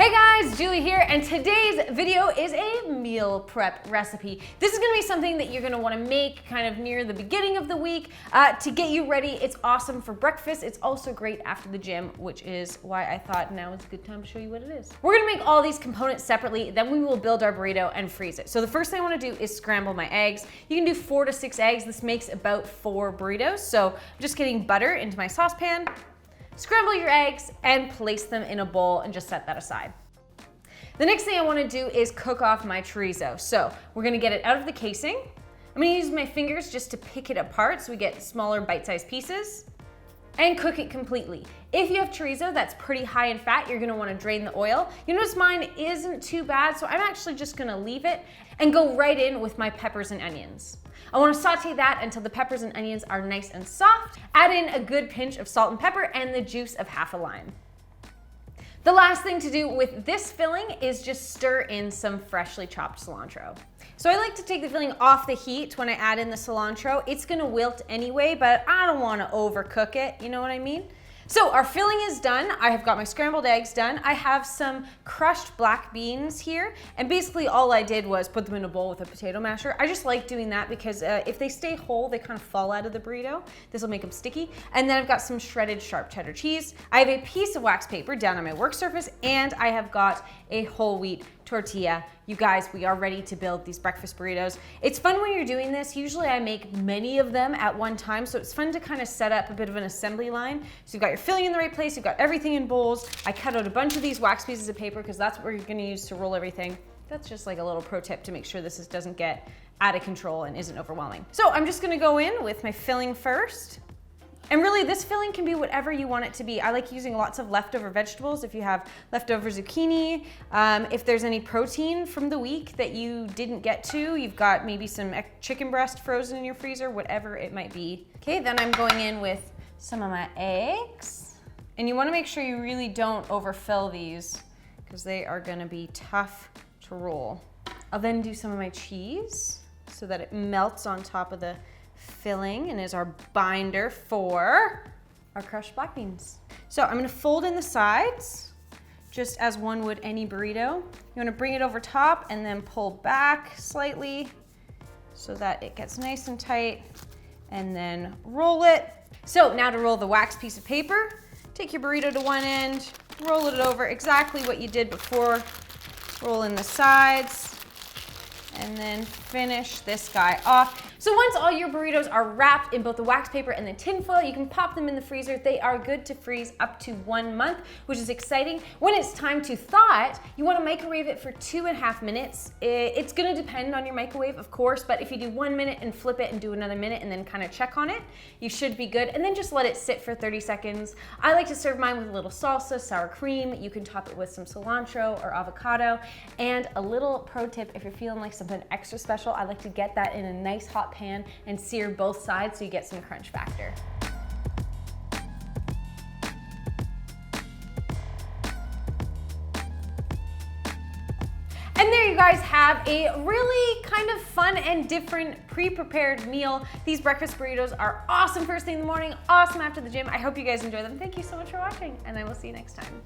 Hey guys, Julie here, and today's video is a meal prep recipe. This is gonna be something that you're gonna wanna make kind of near the beginning of the week to get you ready. It's awesome for breakfast. It's also great after the gym, which is why I thought now is a good time to show you what it is. We're gonna make all these components separately, then we will build our burrito and freeze it. So the first thing I wanna do is scramble my eggs. You can do 4 to 6 eggs. This makes about 4 burritos. So I'm just getting butter into my saucepan. Scramble your eggs and place them in a bowl and just set that aside. The next thing I want to do is cook off my chorizo. So we're going to get it out of the casing. I'm going to use my fingers just to pick it apart so we get smaller bite-sized pieces and cook it completely. If you have chorizo that's pretty high in fat, you're going to want to drain the oil. You notice mine isn't too bad, so I'm actually just going to leave it and go right in with my peppers and onions. I want to saute that until the peppers and onions are nice and soft. Add in a good pinch of salt and pepper and the juice of half a lime. The last thing to do with this filling is just stir in some freshly chopped cilantro. So I like to take the filling off the heat when I add in the cilantro. It's gonna wilt anyway, but I don't wanna overcook it, you know what I mean? So our filling is done. I have got my scrambled eggs done. I have some crushed black beans here, and basically all I did was put them in a bowl with a potato masher. I just like doing that because if they stay whole, they kind of fall out of the burrito. This will make them sticky. And then I've got some shredded sharp cheddar cheese. I have a piece of wax paper down on my work surface, and I have got a whole wheat tortilla. You guys, we are ready to build these breakfast burritos. It's fun when you're doing this. Usually I make many of them at one time, so it's fun to kind of set up a bit of an assembly line. So you've got your filling in the right place, you've got everything in bowls. I cut out a bunch of these wax pieces of paper because that's what we're gonna use to roll everything. That's just like a little pro tip to make sure this doesn't get out of control and isn't overwhelming. So I'm just gonna go in with my filling first. And really, this filling can be whatever you want it to be. I like using lots of leftover vegetables. If you have leftover zucchini, if there's any protein from the week that you didn't get to, you've got maybe some chicken breast frozen in your freezer, whatever it might be. Okay, then I'm going in with some of my eggs. And you wanna make sure you really don't overfill these because they are gonna be tough to roll. I'll then do some of my cheese so that it melts on top of the filling and is our binder for our crushed black beans. So I'm gonna fold in the sides just as one would any burrito. You wanna bring it over top and then pull back slightly so that it gets nice and tight, and then roll it. So now to roll the wax piece of paper, take your burrito to one end, roll it over exactly what you did before, roll in the sides, and then finish this guy off. So once all your burritos are wrapped in both the wax paper and the tin foil, you can pop them in the freezer. They are good to freeze up to 1 month, which is exciting. When it's time to thaw it, you wanna microwave it for 2.5 minutes. It's gonna depend on your microwave, of course, but if you do 1 minute and flip it and do another minute and then kind of check on it, you should be good. And then just let it sit for 30 seconds. I like to serve mine with a little salsa, sour cream. You can top it with some cilantro or avocado. And a little pro tip, if you're feeling like something extra special, I like to get that in a nice hot pan and sear both sides so you get some crunch factor. And there you guys have a really kind of fun and different pre-prepared meal. These breakfast burritos are awesome first thing in the morning, awesome after the gym. I hope you guys enjoy them. Thank you so much for watching, and I will see you next time.